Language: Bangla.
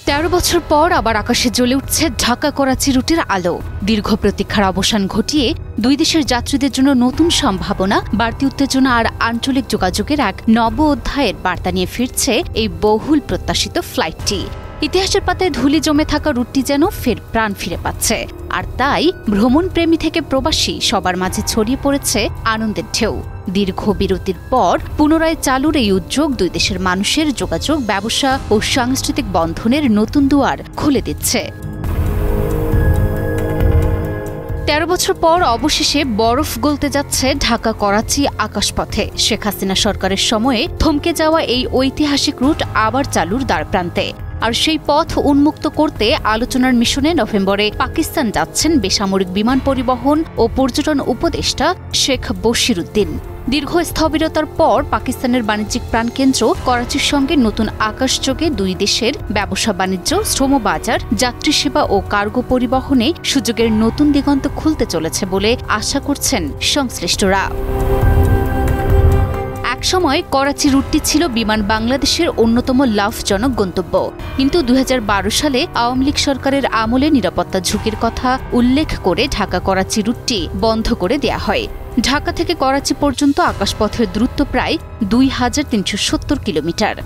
13 বছর পর আবার আকাশে জ্বলে উঠছে ঢাকা করাচি রুটের আলো। দীর্ঘ প্রতীক্ষার অবসান ঘটিয়ে দুই দেশের যাত্রীদের জন্য নতুন সম্ভাবনা, বাড়তি উত্তেজনা আর আঞ্চলিক যোগাযোগের এক নব অধ্যায়ের বার্তা নিয়ে ফিরছে এই বহুল প্রত্যাশিত ফ্লাইটটি। ইতিহাসের পাতায় ধুলি জমে থাকা রুটটি যেন ফের প্রাণ ফিরে পাচ্ছে। আর তাই ভ্রমণপ্রেমী থেকে প্রবাসী সবার মাঝে ছড়িয়ে পড়েছে আনন্দের ঢেউ। দীর্ঘ বিরতির পর পুনরায় চালুর এই উদ্যোগ দুই দেশের মানুষের যোগাযোগ, ব্যবসা ও সাংস্কৃতিক বন্ধনের নতুন দুয়ার খুলে দিচ্ছে। 13 বছর পর অবশেষে বরফ গলতে যাচ্ছে ঢাকা করাচি আকাশপথে। শেখ হাসিনা সরকারের সময়ে থমকে যাওয়া এই ঐতিহাসিক রুট আবার চালুর দ্বারপ্রান্তে। আর সেই পথ উন্মুক্ত করতে আলোচনার মিশনে নভেম্বরে পাকিস্তান যাচ্ছেন বেসামরিক বিমান পরিবহন ও পর্যটন উপদেষ্টা শেখ বশির উদ্দিন। দীর্ঘ স্থবিরতার পর পাকিস্তানের বাণিজ্যিক প্রাণকেন্দ্র করাচির সঙ্গে নতুন আকাশযোগে দুই দেশের ব্যবসা বাণিজ্য, শ্রমবাজার, যাত্রী সেবা ও কার্গো পরিবহনে সুযোগের নতুন দিগন্ত খুলতে চলেছে বলে আশা করছেন সংশ্লিষ্টরা। একসময় করাচি রুটটি ছিল বিমান বাংলাদেশের অন্যতম লাভজনক গন্তব্য, কিন্তু 2012 সালে আওয়ামী লীগ সরকারের আমলে নিরাপত্তা ঝুঁকির কথা উল্লেখ করে ঢাকা করাচি রুটটি বন্ধ করে দেয়া হয়। ঢাকা থেকে করাচি পর্যন্ত আকাশপথের দূরত্ব প্রায় 2370 কিলোমিটার।